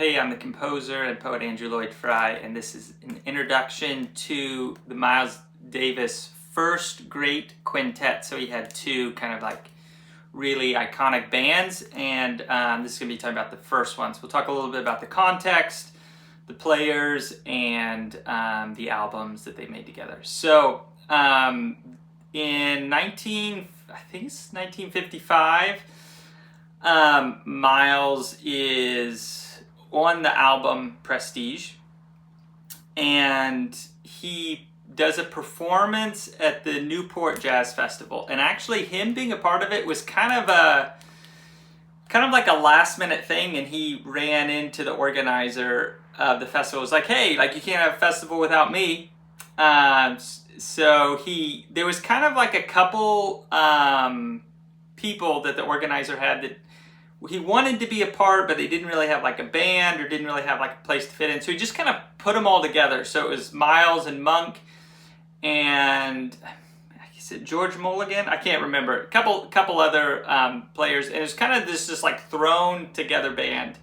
Hey, I'm the composer and poet Andrew Lloyd Fry, and this is an introduction to the Miles Davis First Great Quintet. So he had two kind of like really iconic bands, and this is going to be talking about the first one. So we'll talk a little bit about the context, the players, and the albums that they made together. So in 1955, Miles is on the album Prestige, and he does a performance at the Newport Jazz Festival. And actually him being a part of it was kind of like a last minute thing, and he ran into the organizer of the festival. It was like, hey, like, you can't have a festival without me. So there was kind of like a couple people that the organizer had that he wanted to be a part, but they didn't really have like a band or didn't really have like a place to fit in. So he just kind of put them all together. So it was Miles and Monk and is it George Mulligan? I can't remember. A couple other players, and it was kind of this just like thrown together band.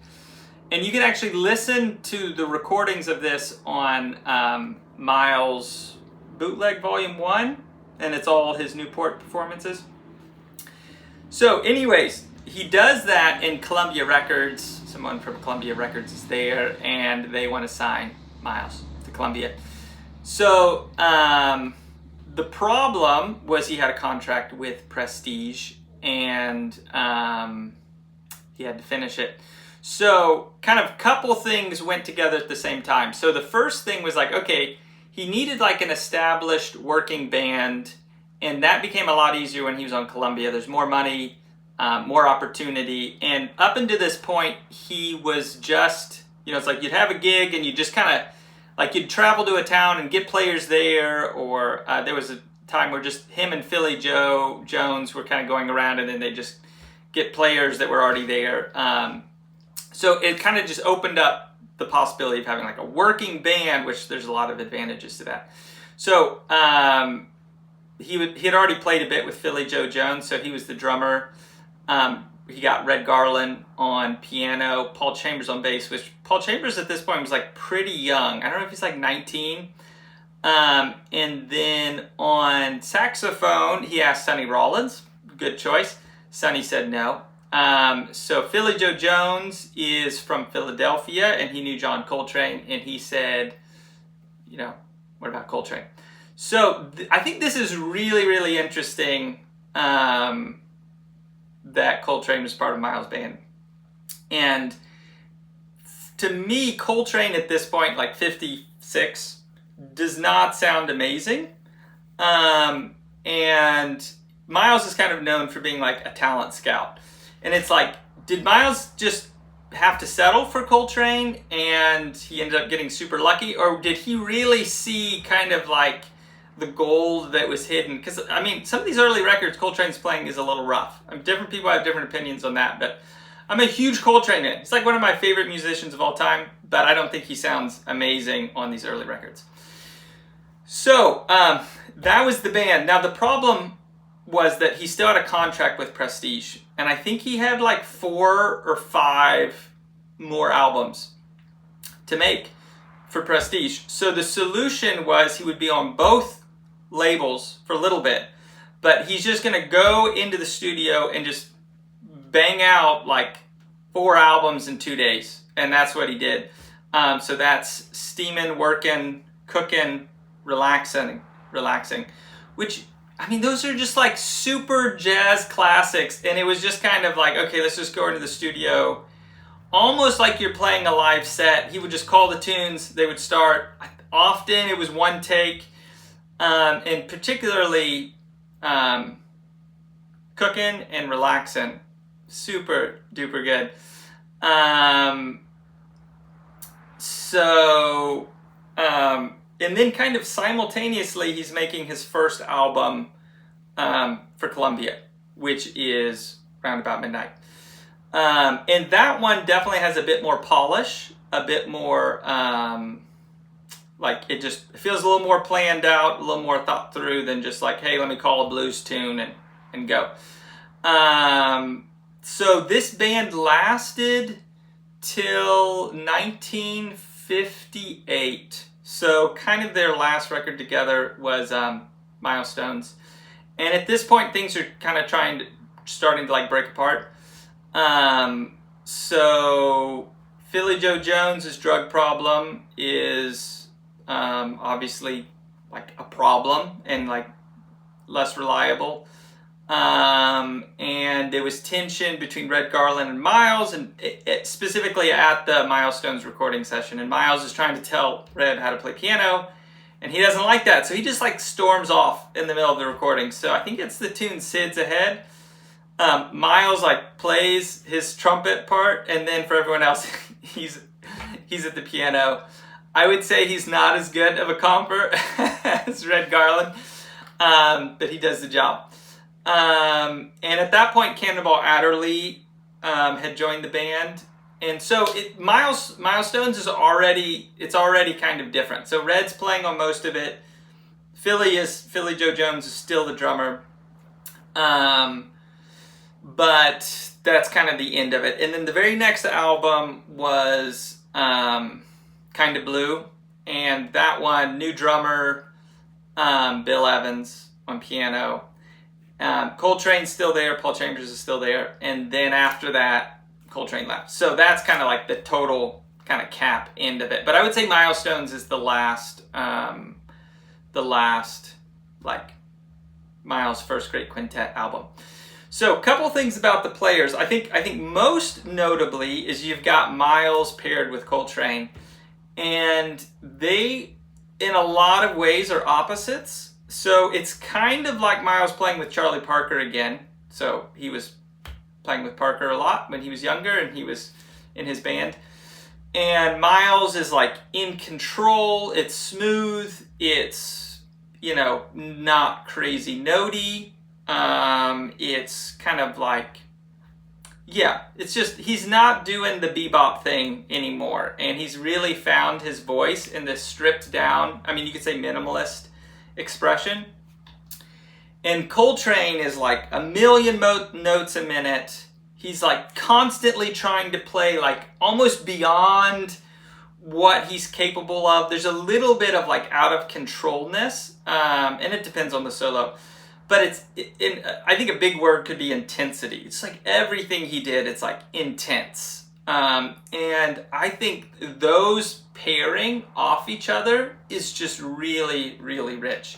And you can actually listen to the recordings of this on Miles Bootleg Volume 1, and it's all his Newport performances. So anyways, he does that in Columbia Records. Someone from Columbia Records is there, and they want to sign Miles to Columbia. So the problem was he had a contract with Prestige, and he had to finish it. So kind of couple things went together at the same time. So the first thing was like, okay, he needed like an established working band, and that became a lot easier when he was on Columbia. There's more money, more opportunity, and up until this point, he was just, it's like you'd have a gig and you just kind of, like, you'd travel to a town and get players there, or there was a time where just him and Philly Joe Jones were kind of going around, and then they just get players that were already there. So it kind of just opened up the possibility of having like a working band, which there's a lot of advantages to that. So he had already played a bit with Philly Joe Jones, so he was the drummer. He got Red Garland on piano, Paul Chambers on bass, which Paul Chambers at this point was like pretty young. I don't know if he's like 19. And then on saxophone, he asked Sonny Rollins. Good choice. Sonny said no. So Philly Joe Jones is from Philadelphia, and he knew John Coltrane, and he said, what about Coltrane? So I think this is really, really interesting, that Coltrane was part of Miles' band. And to me, Coltrane at this point, like 56, does not sound amazing. And Miles is kind of known for being like a talent scout. And it's like, did Miles just have to settle for Coltrane and he ended up getting super lucky? Or did he really see kind of like the gold that was hidden? Because, I mean, some of these early records Coltrane's playing is a little rough. Different people have different opinions on that, but I'm a huge Coltrane fan. He's like one of my favorite musicians of all time, but I don't think he sounds amazing on these early records. So, that was the band. Now, the problem was that he still had a contract with Prestige, and I think he had like 4 or 5 more albums to make for Prestige. So the solution was he would be on both labels for a little bit, but he's just going to go into the studio and just bang out like 4 albums in 2 days, and that's what he did. So that's Steamin, Workin, Cookin, Relaxin, which, I mean, those are just like super jazz classics, and it was just kind of like, okay, let's just go into the studio, almost like you're playing a live set. He would just call the tunes, they would start. Often it was one take, and particularly Cookin and Relaxin, super duper good. And then kind of simultaneously, he's making his first album for Columbia, which is around about midnight. And that one definitely has a bit more polish, a bit more, like it feels a little more planned out, a little more thought through than just like, hey, let me call a blues tune and go. So this band lasted till 1958. So kind of their last record together was Milestones. And at this point, things are kind of starting to like break apart. So Philly Joe Jones's drug problem is obviously like a problem and like less reliable. And there was tension between Red, Garland, and Miles, and specifically at the Milestones recording session. And Miles is trying to tell Red how to play piano, and he doesn't like that. So he just like storms off in the middle of the recording. So I think it's the tune Sid's Ahead. Miles like plays his trumpet part, and then for everyone else, he's at the piano. I would say he's not as good of a comper as Red Garland, but he does the job. And at that point, Cannonball Adderley had joined the band, and so Milestones is already kind of different. So Red's playing on most of it. Philly Joe Jones is still the drummer, but that's kind of the end of it. And then the very next album was Kind of Blue, and that one, new drummer, Bill Evans on piano. Coltrane's still there, Paul Chambers is still there, and then after that, Coltrane left. So that's kind of like the total kind of cap end of it. But I would say Milestones is the last like Miles' First Great Quintet album. So a couple things about the players. I think most notably is you've got Miles paired with Coltrane, and they, in a lot of ways, are opposites. So it's kind of like Miles playing with Charlie Parker again. So he was playing with Parker a lot when he was younger and he was in his band. And Miles is like in control. It's smooth. It's, not crazy notey. It's kind of like, it's just, he's not doing the bebop thing anymore. And he's really found his voice in this stripped down, you could say minimalist expression. And Coltrane is like a million notes a minute. He's like constantly trying to play like almost beyond what he's capable of. There's a little bit of like out of controlness, and it depends on the solo. But I think a big word could be intensity. It's like everything he did, it's like intense. And I think those pairing off each other is just really, really rich.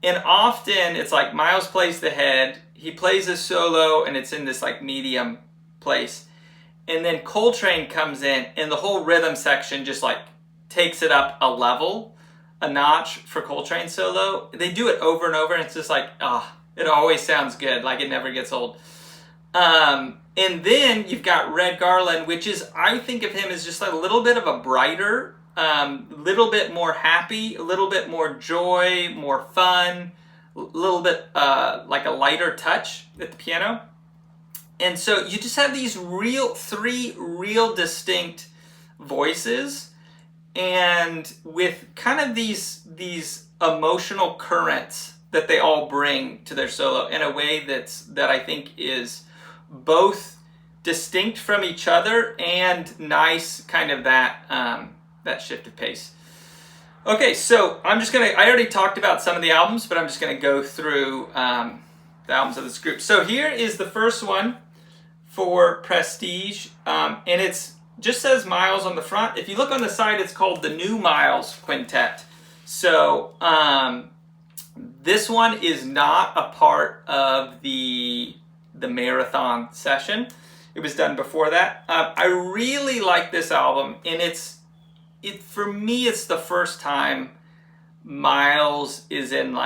And often it's like Miles plays the head, he plays a solo, and it's in this like medium place. And then Coltrane comes in, and the whole rhythm section just like takes it up a notch for Coltrane solo. They do it over and over, and it's just like, it always sounds good, like it never gets old. And then you've got Red Garland, which is, I think of him as just like a little bit of a brighter, little bit more happy, a little bit more joy, more fun, a little bit like a lighter touch at the piano. And so you just have these three real distinct voices, and with kind of these emotional currents that they all bring to their solo in a way that I think is both distinct from each other and nice, kind of that shift of pace. Okay, so I already talked about some of the albums, but I'm just gonna go through the albums of this group. So here is the first one for Prestige, and it's just says Miles on the front. If you look on the side, it's called the New Miles Quintet. So this one is not a part of the marathon session. It was done before that. I really like this album, and for me, it's the first time Miles is in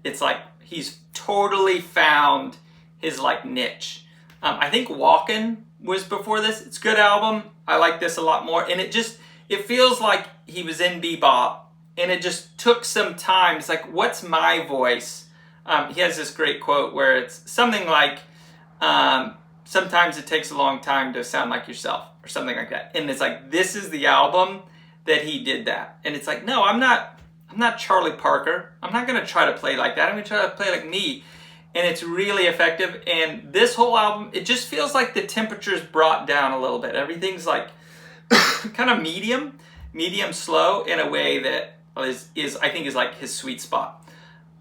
it's like he's totally found his like niche. I think Workin was before this. It's a good album. I like this a lot more, and it feels like he was in bebop, and it just took some time. It's like, what's my voice? He has this great quote where it's something like, sometimes it takes a long time to sound like yourself, or something like that. And it's like, this is the album that he did that. And it's like, no, I'm not Charlie Parker. I'm not going to try to play like that. I'm going to try to play like me. and it's really effective. And this whole album, it just feels like the temperature's brought down a little bit. Everything's like kind of medium slow in a way that is I think is like his sweet spot.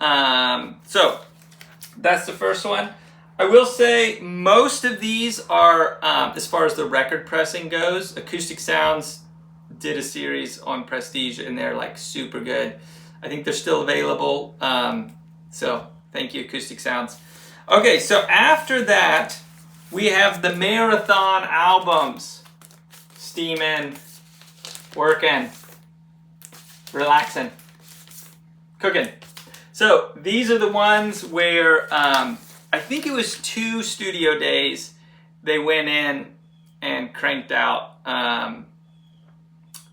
So that's the first one. I will say most of these are, as far as the record pressing goes, Acoustic Sounds did a series on Prestige, and they're like super good. I think they're still available. So thank you, Acoustic Sounds. Okay, so after that, we have the marathon albums. Steamin, Workin, Relaxin, Cookin. So these are the ones where I think it was 2 studio days they went in and cranked out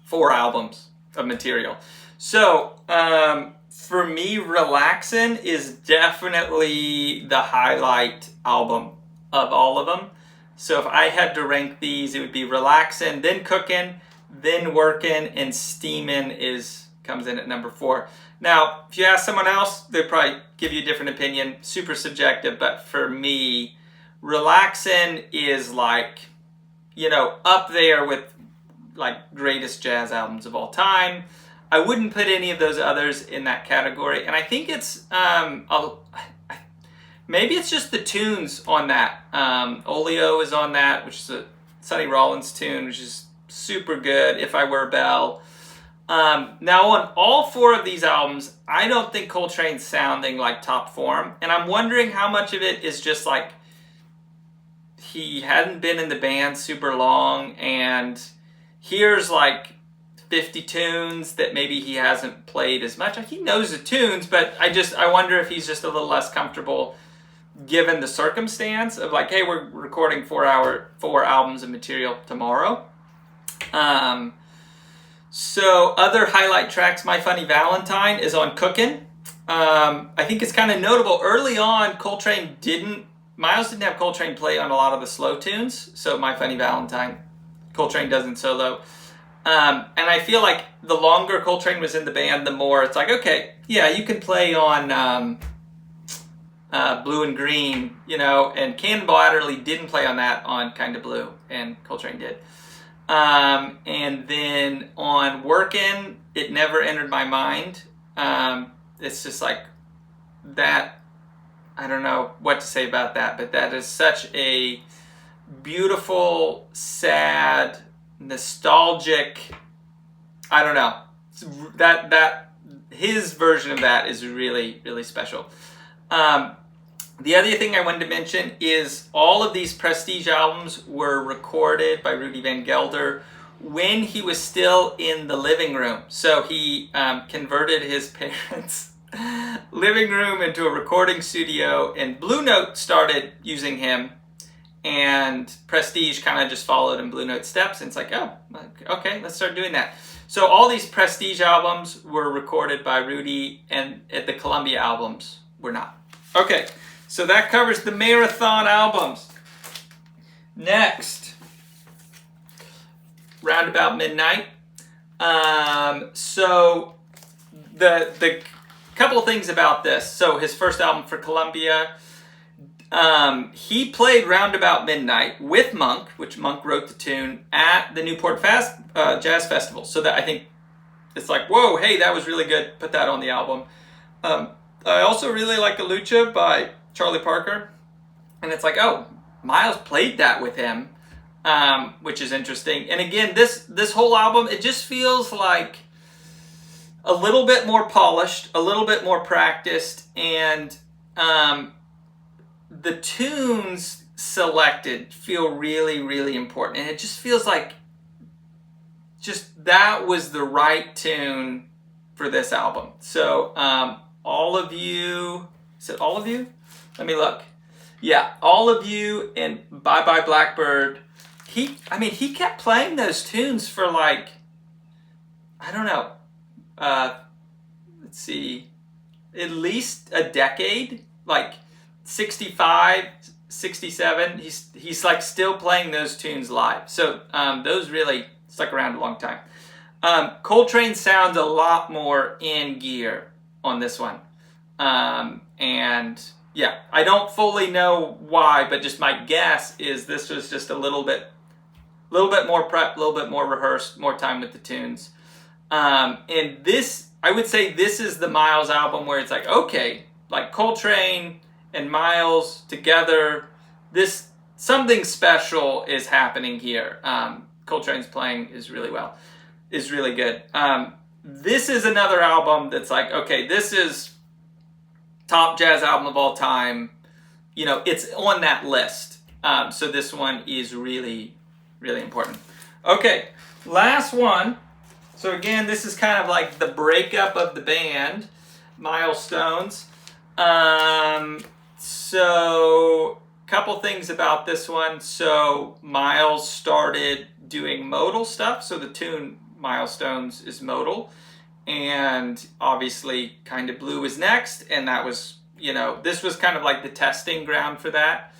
4 albums of material. So for me, Relaxin is definitely the highlight album of all of them. So if I had to rank these, it would be Relaxin, then Cookin, then Workin, and Steamin comes in at number 4. Now, if you ask someone else, they'd probably give you a different opinion. Super subjective, but for me, Relaxin is like, you know, up there with like greatest jazz albums of all time. I wouldn't put any of those others in that category, and I think it's maybe it's just the tunes on that. Oleo is on that, which is a Sonny Rollins tune, which is super good. If I Were a Bell. Now on all 4 of these albums, I don't think Coltrane's sounding like top form, and I'm wondering how much of it is just like he hadn't been in the band super long, and here's like 50 tunes that maybe he hasn't played as much. He knows the tunes, but I wonder if he's just a little less comfortable given the circumstance of like, hey, we're recording 4 albums of material tomorrow. So other highlight tracks, My Funny Valentine is on Cookin. I think it's kind of notable. Early on, Miles didn't have Coltrane play on a lot of the slow tunes. So My Funny Valentine, Coltrane doesn't solo. And I feel like the longer Coltrane was in the band, the more it's like, okay, yeah, you can play on Blue and Green, you know, and Cannonball Adderley didn't play on that on Kinda Blue, and Coltrane did. And then on Workin, It Never Entered My Mind. It's just like that. I don't know what to say about that, but that is such a beautiful, sad, nostalgic. I don't know. That his version of that is really, really special. The other thing I wanted to mention is all of these Prestige albums were recorded by Rudy Van Gelder when he was still in the living room. So he converted his parents' living room into a recording studio, and Blue Note started using him, and Prestige kind of just followed in Blue Note's steps, and it's like, oh, okay, let's start doing that. So all these Prestige albums were recorded by Rudy, and the Columbia albums were not. Okay, so that covers the marathon albums. Next, Roundabout Midnight. So the couple of things about this. So his first album for Columbia, he played Roundabout Midnight with Monk, which Monk wrote the tune, at the Newport Jazz Festival. So that I think it's like, whoa, hey, that was really good. Put that on the album. I also really like Lucha by Charlie Parker. And it's like, oh, Miles played that with him, which is interesting. And again, this whole album, it just feels like a little bit more polished, a little bit more practiced, and the tunes selected feel really, really important. And it just feels like that was the right tune for this album. So All of You, is it All of You? Let me look. Yeah, All of You and Bye Bye Blackbird. He kept playing those tunes for like, I don't know, let's see, at least a decade, like 65, 67. He's like still playing those tunes live. So those really stuck around a long time. Coltrane sounds a lot more in gear on this one. And yeah, I don't fully know why, but just my guess is this was just a little bit more prep, a little bit more rehearsed, more time with the tunes. And this, I would say this is the Miles album where it's like, okay, like Coltrane and Miles together, this, something special is happening here. Coltrane's playing is really good. This is another album that's like, okay, this is top jazz album of all time. You know, it's on that list. So this one is really important. Okay, last one. So again, this is kind of like the breakup of the band, milestones. So couple things about this one. So Miles started doing modal stuff. So the tune Milestones is modal. And obviously kind of Blue was next. And that was, you know, this was kind of like the testing ground for that.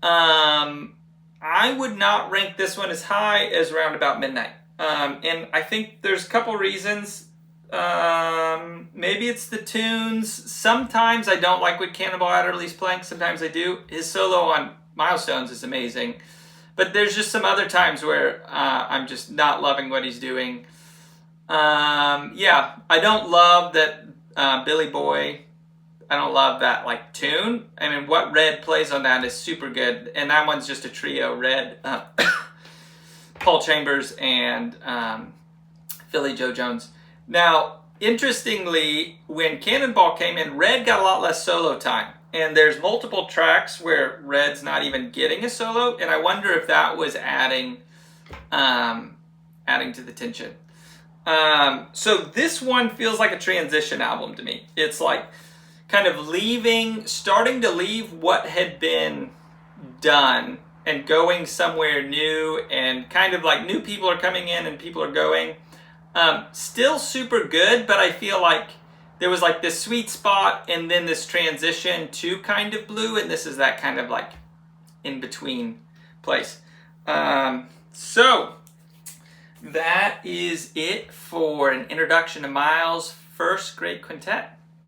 I would not rank this one as high as Roundabout Midnight. And I think there's a couple reasons. Maybe it's the tunes. Sometimes I don't like what Cannonball Adderley's playing. Sometimes I do. His solo on Milestones is amazing. But there's just some other times where I'm just not loving what he's doing. Yeah, I don't love that Billy Boy. I don't love that like tune. I mean, what Red plays on that is super good. And that one's just a trio. Red, Paul Chambers, and Philly Joe Jones. Now, interestingly, when Cannonball came in, Red got a lot less solo time. And there's multiple tracks where Red's not even getting a solo. And I wonder if that was adding to the tension. So this one feels like a transition album to me. It's like kind of starting to leave what had been done and going somewhere new, and kind of like new people are coming in and people are going. Still super good, but I feel like there was like this sweet spot and then this transition to kind of Blue, and this is that kind of like in between place. So that is it for an introduction to Miles' First Great Quintet.